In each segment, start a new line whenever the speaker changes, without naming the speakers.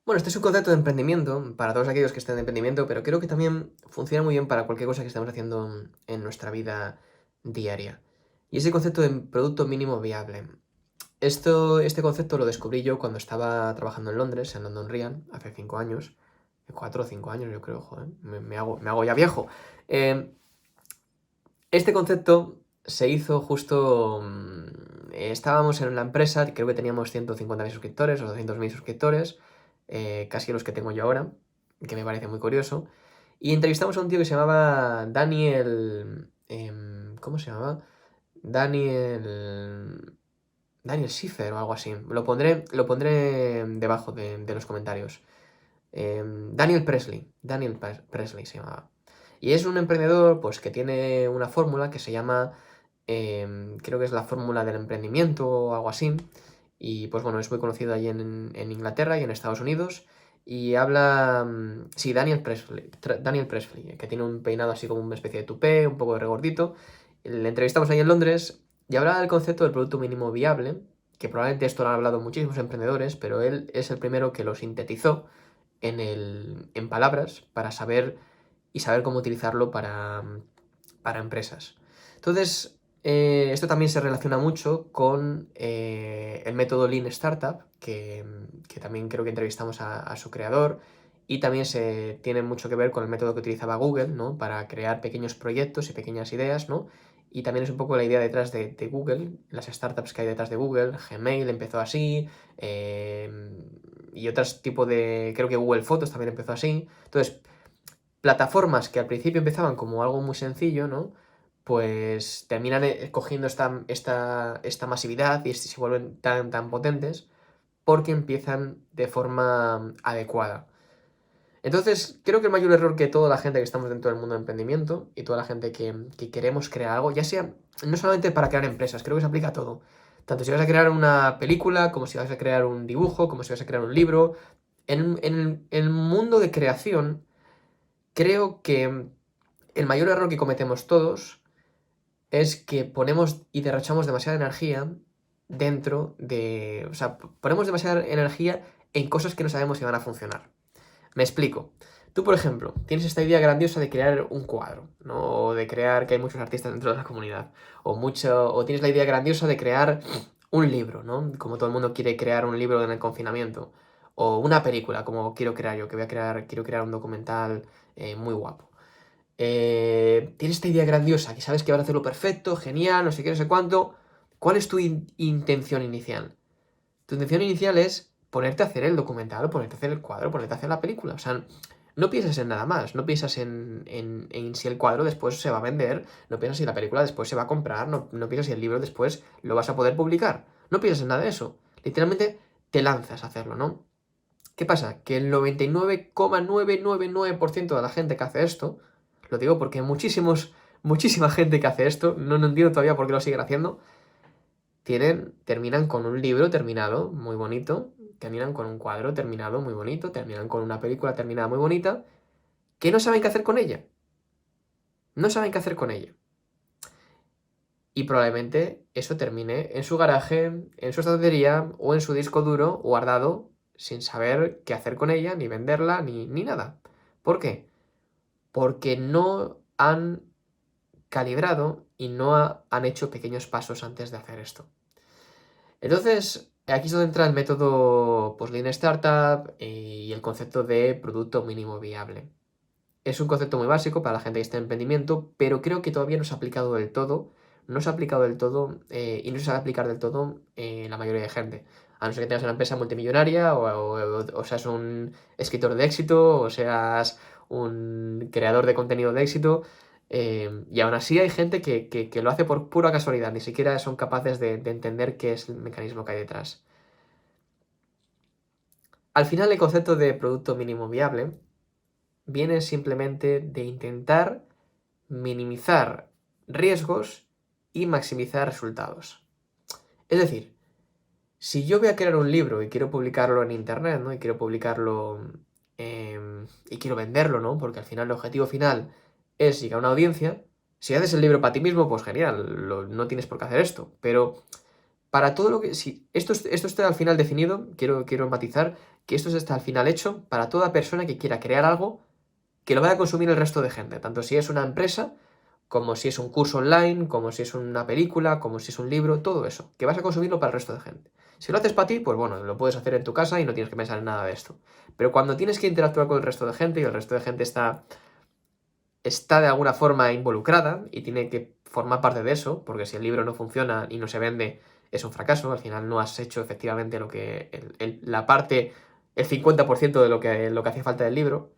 Bueno, este es un concepto de emprendimiento para todos aquellos que estén en emprendimiento, pero creo que también funciona muy bien para cualquier cosa que estemos haciendo en nuestra vida diaria. Y es el concepto de producto mínimo viable. Este concepto lo descubrí yo cuando estaba trabajando en Londres, en London Real, hace 5 años. 4 o 5 años, yo creo, joder, me hago ya viejo. Eh, este concepto se hizo justo... estábamos en la empresa, creo que teníamos 150.000 suscriptores o 200.000 suscriptores, casi los que tengo yo ahora, que me parece muy curioso. Y entrevistamos a un tío que se llamaba Daniel... ¿cómo se llamaba? Daniel... Daniel Schiffer o algo así. Lo pondré debajo de los comentarios. Daniel Presley. Presley se llamaba. Y es un emprendedor pues, que tiene una fórmula que se llama, creo que es la fórmula del emprendimiento o algo así. Y pues bueno, es muy conocido allí en Inglaterra y en Estados Unidos. Y habla, sí, Daniel Presley, que tiene un peinado así como una especie de tupé, un poco regordito. Le entrevistamos ahí en Londres y hablaba del concepto del producto mínimo viable, que probablemente esto lo han hablado muchísimos emprendedores, pero él es el primero que lo sintetizó en palabras para saber cómo utilizarlo para empresas. Entonces, esto también se relaciona mucho con el método Lean Startup, que también creo que entrevistamos a su creador, y también se tiene mucho que ver con el método que utilizaba Google, ¿no? Para crear pequeños proyectos y pequeñas ideas, ¿no? Y también es un poco la idea detrás de Google, las startups que hay detrás de Google. Gmail empezó así, y otros tipos de... Creo que Google Fotos también empezó así. Entonces, plataformas que al principio empezaban como algo muy sencillo, ¿no? Pues terminan cogiendo esta masividad y se vuelven tan potentes porque empiezan de forma adecuada. Entonces, creo que el mayor error que toda la gente que estamos dentro del mundo de emprendimiento y toda la gente que queremos crear algo, ya sea no solamente para crear empresas, creo que se aplica a todo. Tanto si vas a crear una película, como si vas a crear un dibujo, como si vas a crear un libro. En el mundo de creación, creo que el mayor error que cometemos todos es que ponemos y derrochamos demasiada energía dentro de... O sea, ponemos demasiada energía en cosas que no sabemos si van a funcionar. Me explico. Tú, por ejemplo, tienes esta idea grandiosa de crear un cuadro, ¿no? O de crear que hay muchos artistas dentro de la comunidad. O tienes la idea grandiosa de crear un libro, ¿no? Como todo el mundo quiere crear un libro en el confinamiento. O una película, como quiero crear yo, quiero crear un documental muy guapo. Tienes esta idea grandiosa, que sabes que vas a hacerlo perfecto, genial, no sé qué, no sé cuánto. ¿Cuál es tu intención inicial? Tu intención inicial es ponerte a hacer el documental, o ponerte a hacer el cuadro, ponerte a hacer la película. O sea, no piensas en nada más, no piensas en si el cuadro después se va a vender, no piensas si la película después se va a comprar, no piensas si el libro después lo vas a poder publicar. No piensas en nada de eso. Literalmente te lanzas a hacerlo, ¿no? ¿Qué pasa? Que el 99,999% de la gente que hace esto, lo digo porque muchísima gente que hace esto, no entiendo todavía por qué lo siguen haciendo, terminan con un libro terminado, muy bonito, terminan con un cuadro terminado, muy bonito, terminan con una película terminada, muy bonita, que no saben qué hacer con ella. No saben qué hacer con ella. Y probablemente eso termine en su garaje, en su estantería o en su disco duro guardado sin saber qué hacer con ella, ni venderla, ni nada. ¿Por qué? Porque no han calibrado y no han hecho pequeños pasos antes de hacer esto. Entonces, aquí es donde entra el método pues, Lean Startup y el concepto de producto mínimo viable. Es un concepto muy básico para la gente que está en emprendimiento, pero creo que todavía no se ha aplicado del todo. No se ha aplicado del todo y no se sabe aplicar del todo la mayoría de gente. A no ser que tengas una empresa multimillonaria o seas un escritor de éxito o seas un creador de contenido de éxito. Y aún así hay gente que lo hace por pura casualidad, ni siquiera son capaces de entender qué es el mecanismo que hay detrás. Al final, el concepto de producto mínimo viable viene simplemente de intentar minimizar riesgos y maximizar resultados. Es decir, si yo voy a crear un libro y quiero publicarlo en internet, ¿no? Y quiero publicarlo y quiero venderlo, ¿no? Porque al final el objetivo final es llegar a una audiencia. Si haces el libro para ti mismo, pues genial, no tienes por qué hacer esto. Pero para todo lo que... Si esto está al final definido, quiero matizar que esto está al final hecho para toda persona que quiera crear algo que lo vaya a consumir el resto de gente, tanto si es una empresa, como si es un curso online, como si es una película, como si es un libro, todo eso, que vas a consumirlo para el resto de gente. Si lo haces para ti, pues bueno, lo puedes hacer en tu casa y no tienes que pensar en nada de esto. Pero cuando tienes que interactuar con el resto de gente y el resto de gente está de alguna forma involucrada y tiene que formar parte de eso, porque si el libro no funciona y no se vende, es un fracaso, al final no has hecho efectivamente lo que la parte, el 50% de lo que hacía falta del libro.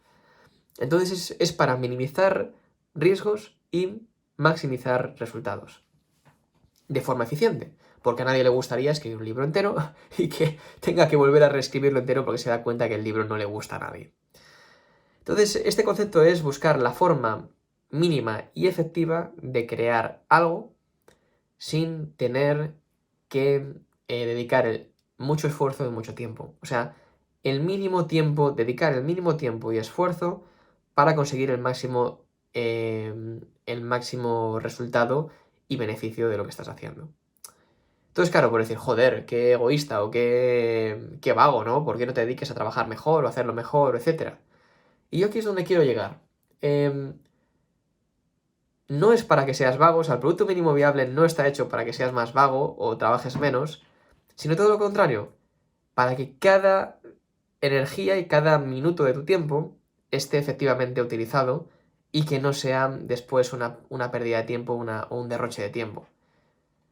Entonces es para minimizar riesgos y maximizar resultados de forma eficiente, porque a nadie le gustaría escribir un libro entero y que tenga que volver a reescribirlo entero porque se da cuenta que el libro no le gusta a nadie. Entonces, este concepto es buscar la forma mínima y efectiva de crear algo sin tener que dedicar mucho esfuerzo y mucho tiempo. O sea, dedicar el mínimo tiempo y esfuerzo para conseguir el máximo resultado y beneficio de lo que estás haciendo. Entonces, claro, por decir, joder, qué egoísta o qué vago, ¿no? ¿Por qué no te dediques a trabajar mejor o a hacerlo mejor, etcétera? Y yo aquí es donde quiero llegar. No es para que seas vago, o sea, el producto mínimo viable no está hecho para que seas más vago o trabajes menos, sino todo lo contrario, para que cada energía y cada minuto de tu tiempo esté efectivamente utilizado y que no sea después una pérdida de tiempo o un derroche de tiempo.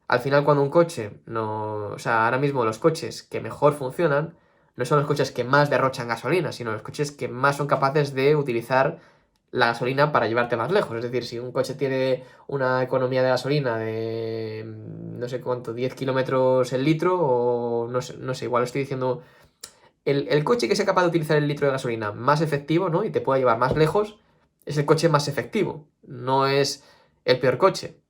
Al final, cuando un coche no. O sea, ahora mismo los coches que mejor funcionan no son los coches que más derrochan gasolina, sino los coches que más son capaces de utilizar la gasolina para llevarte más lejos. Es decir, si un coche tiene una economía de gasolina de no sé cuánto, 10 kilómetros el litro, o no sé, igual estoy diciendo. El coche que sea capaz de utilizar el litro de gasolina más efectivo, ¿no? Y te pueda llevar más lejos, es el coche más efectivo, no es el peor coche.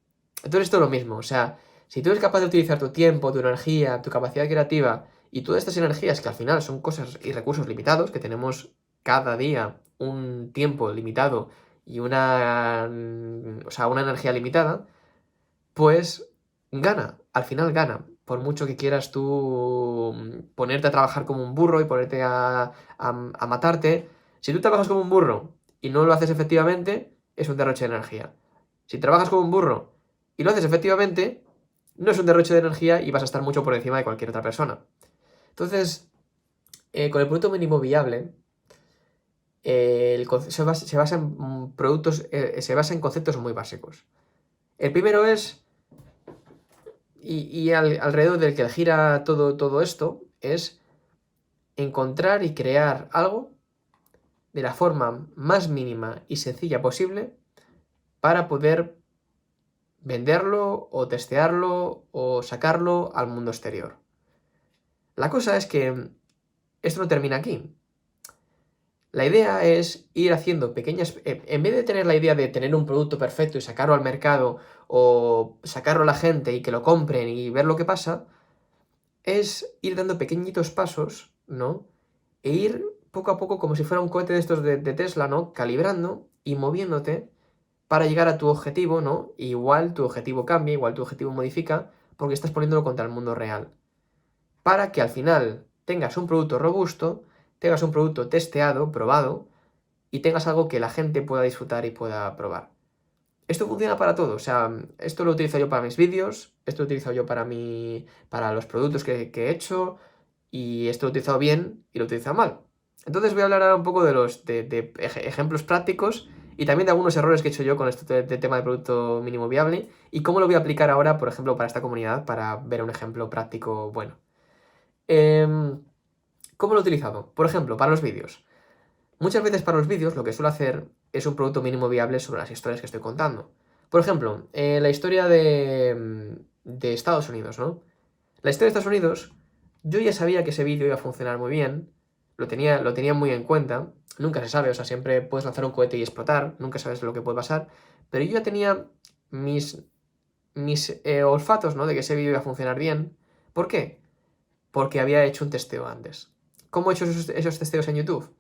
Entonces esto es lo mismo, o sea, si tú eres capaz de utilizar tu tiempo, tu energía, tu capacidad creativa y todas estas energías que al final son cosas y recursos limitados, que tenemos cada día un tiempo limitado y o sea, una energía limitada, pues gana, al final gana. Por mucho que quieras tú ponerte a trabajar como un burro y ponerte a matarte, si tú trabajas como un burro y no lo haces efectivamente, es un derroche de energía. Si trabajas como un burro y lo haces efectivamente, no es un derroche de energía y vas a estar mucho por encima de cualquier otra persona. Entonces, con el producto mínimo viable, se basa en productos, se basa en conceptos muy básicos. El primero es, alrededor del que gira todo esto, es encontrar y crear algo de la forma más mínima y sencilla posible para poder venderlo o testearlo o sacarlo al mundo exterior. La cosa es que esto no termina aquí. La idea es ir haciendo pequeñas. En vez de tener la idea de tener un producto perfecto y sacarlo al mercado o sacarlo a la gente y que lo compren y ver lo que pasa, es ir dando pequeñitos pasos, ¿no? E ir poco a poco, como si fuera un cohete de estos de Tesla, ¿no? Calibrando y moviéndote para llegar a tu objetivo, ¿no? Igual tu objetivo cambia, igual tu objetivo modifica, porque estás poniéndolo contra el mundo real. Para que al final tengas un producto robusto, tengas un producto testeado, probado, y tengas algo que la gente pueda disfrutar y pueda probar. Esto funciona para todo, o sea, esto lo utilizo yo para mis vídeos, esto lo utilizo yo para los productos que he hecho, y esto lo he utilizado bien y lo he utilizado mal. Entonces voy a hablar ahora un poco de ejemplos prácticos y también de algunos errores que he hecho yo con este tema de producto mínimo viable y cómo lo voy a aplicar ahora, por ejemplo, para esta comunidad, para ver un ejemplo práctico bueno. ¿Cómo lo he utilizado? Por ejemplo, para los vídeos. Muchas veces para los vídeos lo que suelo hacer es un producto mínimo viable sobre las historias que estoy contando. Por ejemplo, la historia de Estados Unidos, ¿no? La historia de Estados Unidos, yo ya sabía que ese vídeo iba a funcionar muy bien, lo tenía muy en cuenta, nunca se sabe, o sea, siempre puedes lanzar un cohete y explotar, nunca sabes lo que puede pasar, pero yo ya tenía mis olfatos, ¿no? De que ese vídeo iba a funcionar bien. ¿Por qué? Porque había hecho un testeo antes. ¿Cómo he hecho esos testeos en YouTube?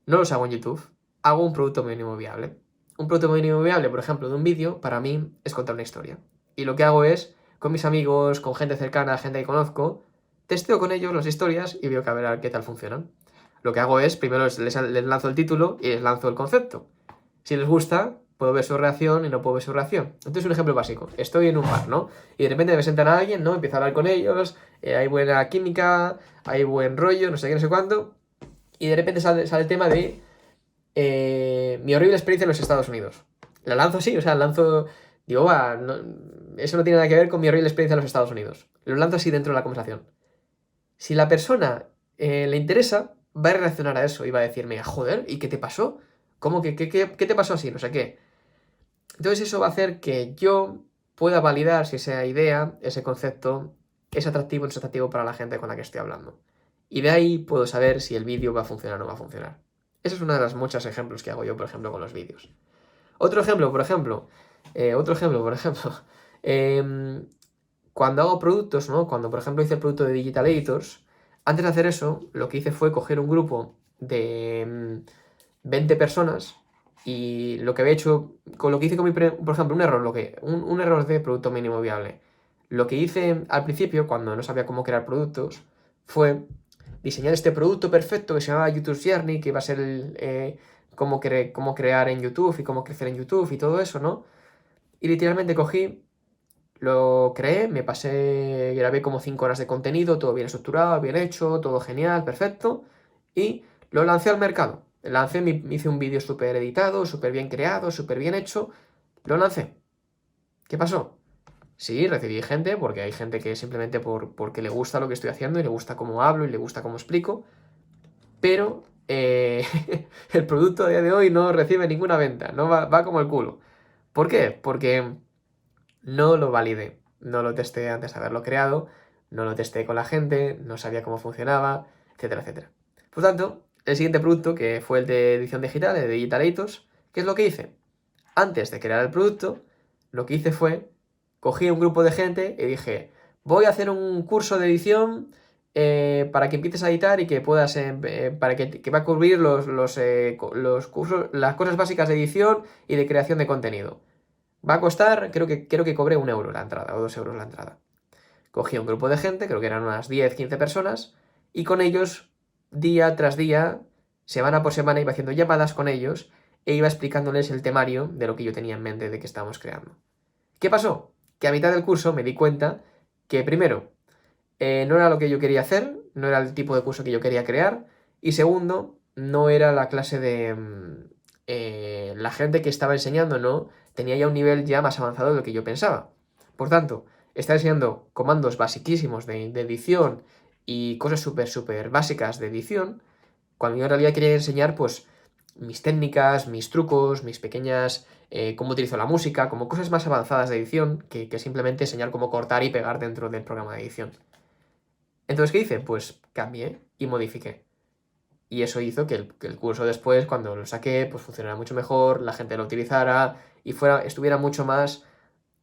No los hago en YouTube, hago un producto mínimo viable. Un producto mínimo viable, por ejemplo, de un vídeo, para mí es contar una historia. Y lo que hago es, con mis amigos, con gente cercana, gente que conozco, testeo con ellos las historias y veo que a ver qué tal funcionan. Lo que hago es, primero les lanzo el título y les lanzo el concepto. Si les gusta, puedo ver su reacción y no puedo ver su reacción. Entonces, un ejemplo básico. Estoy en un bar, ¿no? Y de repente me presentan a alguien, ¿no? Empiezo a hablar con ellos, hay buena química, hay buen rollo, no sé qué, no sé cuánto. Y de repente sale el tema de mi horrible experiencia en los Estados Unidos. La lanzo así, o sea, lanzo... Digo, eso no tiene nada que ver con mi horrible experiencia en los Estados Unidos. Lo lanzo así dentro de la conversación. Si la persona le interesa, va a reaccionar a eso y va a decirme, joder, ¿y qué te pasó? ¿Cómo que qué te pasó así? No sé qué. Entonces eso va a hacer que yo pueda validar si esa idea, ese concepto, es atractivo o no es atractivo para la gente con la que estoy hablando. Y de ahí puedo saber si el vídeo va a funcionar o no va a funcionar. Ese es uno de los muchos ejemplos que hago yo, por ejemplo, con los vídeos. Otro ejemplo, por ejemplo, em, cuando hago productos, ¿no? Cuando, por ejemplo, hice el producto de Digital Editors, antes de hacer eso, lo que hice fue coger un grupo de 20 personas y lo que había hecho, con lo que hice con por ejemplo, un error de producto mínimo viable. Lo que hice al principio, cuando no sabía cómo crear productos, fue diseñar este producto perfecto que se llamaba YouTube Journey, que iba a ser cómo crear en YouTube y cómo crecer en YouTube y todo eso, ¿no? Y literalmente cogí, lo creé, me pasé, grabé como 5 horas de contenido, todo bien estructurado, bien hecho, todo genial, perfecto, y lo lancé al mercado. Hice un vídeo súper editado, súper bien creado, súper bien hecho, lo lancé. ¿Qué pasó? Sí, recibí gente, porque hay gente que simplemente porque le gusta lo que estoy haciendo y le gusta cómo hablo y le gusta cómo explico, pero el producto a día de hoy no recibe ninguna venta, no va como el culo. ¿Por qué? Porque no lo validé, no lo testé antes de haberlo creado, no lo testé con la gente, no sabía cómo funcionaba, etcétera, etcétera. Por tanto, el siguiente producto, que fue el de edición digital, el de Digital Editors, ¿qué es lo que hice? Antes de crear el producto, lo que hice fue, cogí un grupo de gente y dije, voy a hacer un curso de edición para que empieces a editar y que puedas, para que va a cubrir los cursos, las cosas básicas de edición y de creación de contenido. Va a costar, creo que cobré 1 euro la entrada o 2 euros la entrada. Cogí un grupo de gente, creo que eran unas 10, 15 personas, y con ellos, día tras día, semana por semana, iba haciendo llamadas con ellos e iba explicándoles el temario de lo que yo tenía en mente de que estábamos creando. ¿Qué pasó? Que a mitad del curso me di cuenta que, primero, no era lo que yo quería hacer, no era el tipo de curso que yo quería crear, y segundo, no era la clase de... la gente que estaba enseñando, ¿no? Tenía ya un nivel ya más avanzado de lo que yo pensaba. Por tanto, estaba enseñando comandos basiquísimos de edición y cosas súper básicas de edición, cuando yo en realidad quería enseñar, pues, mis técnicas, mis trucos, mis pequeñas... cómo utilizo la música, como cosas más avanzadas de edición que simplemente enseñar cómo cortar y pegar dentro del programa de edición. Entonces, ¿qué hice? Pues cambié y modifiqué. Y eso hizo que el curso después, cuando lo saqué, pues funcionara mucho mejor, la gente lo utilizara y estuviera mucho más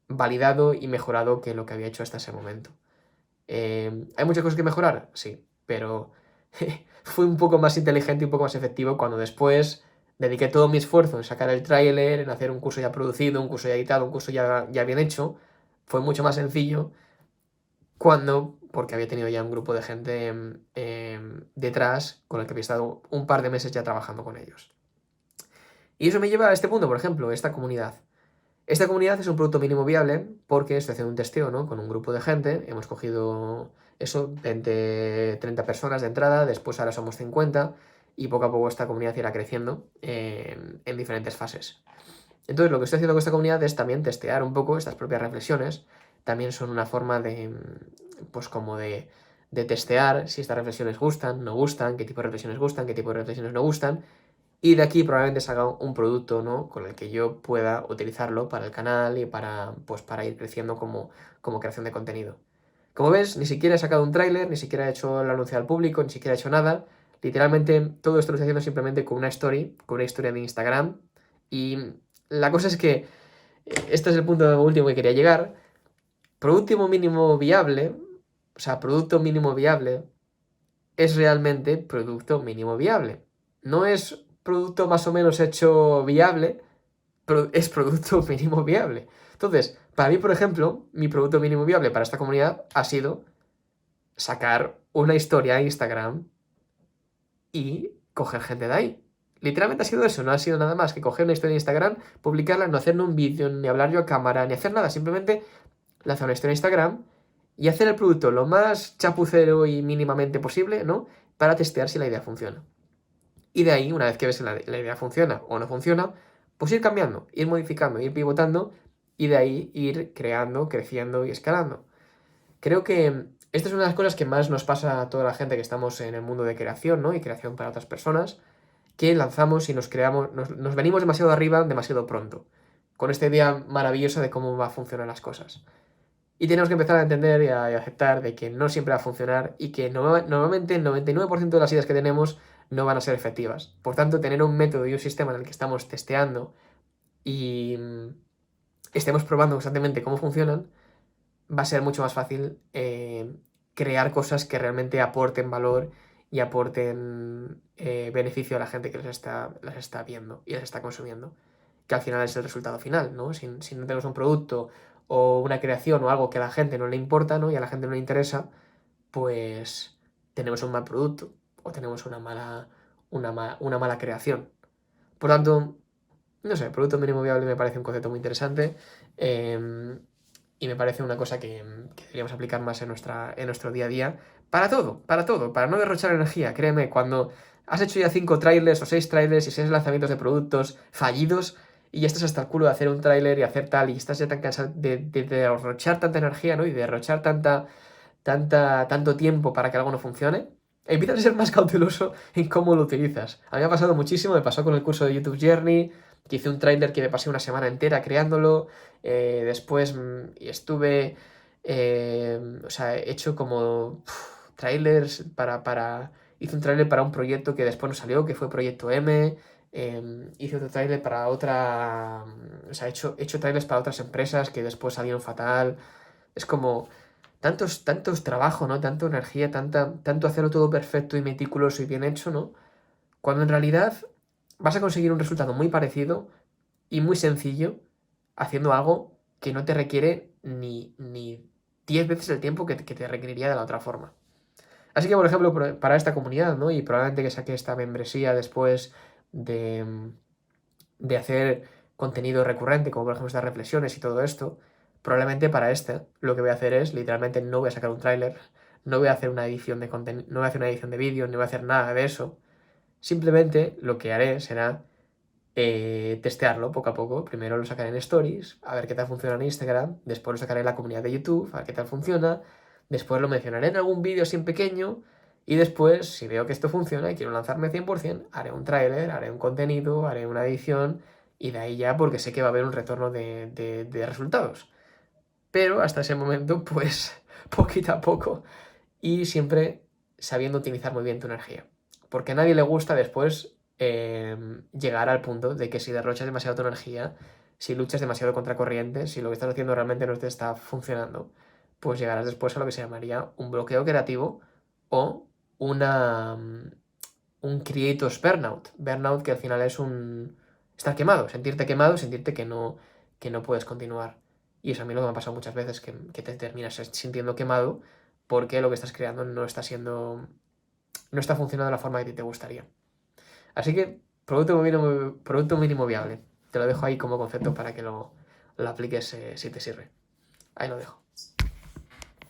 validado y mejorado que lo que había hecho hasta ese momento. ¿Hay muchas cosas que mejorar? Sí, pero fui un poco más inteligente y un poco más efectivo cuando después dediqué todo mi esfuerzo en sacar el tráiler, en hacer un curso ya producido, un curso ya editado, un curso ya bien hecho. Fue mucho más sencillo porque había tenido ya un grupo de gente detrás con el que había estado un par de meses ya trabajando con ellos. Y eso me lleva a este punto, por ejemplo, esta comunidad. Esta comunidad es un producto mínimo viable porque estoy haciendo un testeo, ¿no? Con un grupo de gente, hemos cogido eso, 20, 30 personas de entrada, después ahora somos 50 y poco a poco esta comunidad irá creciendo en diferentes fases. Entonces lo que estoy haciendo con esta comunidad es también testear un poco estas propias reflexiones. También son una forma de, pues como de testear si estas reflexiones gustan, no gustan, qué tipo de reflexiones gustan, qué tipo de reflexiones no gustan. Y de aquí probablemente salga un producto, ¿no? Con el que yo pueda utilizarlo para el canal y pues para ir creciendo como creación de contenido. Como ves, ni siquiera he sacado un tráiler, ni siquiera he hecho el anuncio al público, ni siquiera he hecho nada. Literalmente todo esto lo estoy haciendo simplemente con una historia de Instagram. Y la cosa es que este es el punto último que quería llegar. Producto mínimo viable, producto mínimo viable es realmente producto mínimo viable. No es producto más o menos hecho viable, es producto mínimo viable. Entonces, para mí, por ejemplo, mi producto mínimo viable para esta comunidad ha sido sacar una historia a Instagram y coger gente de ahí. Literalmente ha sido eso, no ha sido nada más que coger una historia de Instagram, publicarla, no hacer un vídeo, ni hablar yo a cámara, ni hacer nada, simplemente lanzar una historia de Instagram y hacer el producto lo más chapucero y mínimamente posible, ¿no? Para testear si la idea funciona. Y de ahí, una vez que ves si la idea funciona o no funciona, pues ir cambiando, ir modificando, ir pivotando y de ahí ir creando, creciendo y escalando. Creo que esta es una de las cosas que más nos pasa a toda la gente que estamos en el mundo de creación, ¿no? Y creación para otras personas, que lanzamos y nos creamos, nos venimos demasiado arriba demasiado pronto, con esta idea maravillosa de cómo va a funcionar las cosas. Y tenemos que empezar a entender y a aceptar de que no siempre va a funcionar y que normalmente el 99% de las ideas que tenemos no van a ser efectivas. Por tanto, tener un método y un sistema en el que estamos testeando y estemos probando constantemente cómo funcionan, va a ser mucho más fácil crear cosas que realmente aporten valor y aporten beneficio a la gente que las está viendo y las está consumiendo, que al final es el resultado final, ¿no? Si no tenemos un producto o una creación o algo que a la gente no le importa, ¿no? Y a la gente no le interesa, pues tenemos un mal producto o tenemos una mala creación. Por tanto, no sé, producto mínimo viable me parece un concepto muy interesante. Y me parece una cosa que deberíamos aplicar más en nuestro día a día. Para todo, para no derrochar energía. Créeme, cuando has hecho ya 5 trailers o 6 trailers y 6 lanzamientos de productos fallidos y ya estás hasta el culo de hacer un trailer y hacer tal y estás ya tan cansado de derrochar tanta energía, ¿no? Y de derrochar tanto tiempo para que algo no funcione, empieza a ser más cauteloso en cómo lo utilizas. A mí me ha pasado muchísimo, me pasó con el curso de YouTube Journey, que hice un trailer que me pasé una semana entera creándolo, después estuve, o sea, he hecho como trailers hice un trailer para un proyecto que después no salió, que fue Proyecto M, hice otro trailer para otra, o sea, he hecho trailers para otras empresas que después salieron fatal, es como tantos trabajos, ¿no? Tanta energía, tanto hacerlo todo perfecto y meticuloso y bien hecho, ¿no? Cuando en realidad vas a conseguir un resultado muy parecido y muy sencillo haciendo algo que no te requiere ni 10 veces el tiempo que te requeriría de la otra forma. Así que, por ejemplo, para esta comunidad, ¿no? Y probablemente que saque esta membresía después de hacer contenido recurrente, como por ejemplo estas reflexiones y todo esto, probablemente para este lo que voy a hacer es, literalmente, no voy a sacar un tráiler, no voy a hacer una edición de contenido, no voy a hacer una edición de vídeo, no voy a hacer nada de eso. Simplemente lo que haré será testearlo poco a poco. Primero lo sacaré en Stories, a ver qué tal funciona en Instagram, después lo sacaré en la comunidad de YouTube, a ver qué tal funciona, después lo mencionaré en algún vídeo así en pequeño, y después, si veo que esto funciona y quiero lanzarme 100%, haré un tráiler, haré un contenido, haré una edición, y de ahí ya porque sé que va a haber un retorno de resultados. Pero hasta ese momento, pues, poquito a poco, y siempre sabiendo utilizar muy bien tu energía. Porque a nadie le gusta después llegar al punto de que si derrochas demasiado tu energía, si luchas demasiado contra corriente, si lo que estás haciendo realmente no te está funcionando, pues llegarás después a lo que se llamaría un bloqueo creativo o un creators burnout. Burnout que al final es un estar quemado, sentirte que no puedes continuar. Y eso a mí lo que me ha pasado muchas veces, que te terminas sintiendo quemado porque lo que estás creando no está funcionando de la forma que a ti te gustaría. Así que, producto mínimo viable. Te lo dejo ahí como concepto para que lo apliques si te sirve. Ahí lo dejo.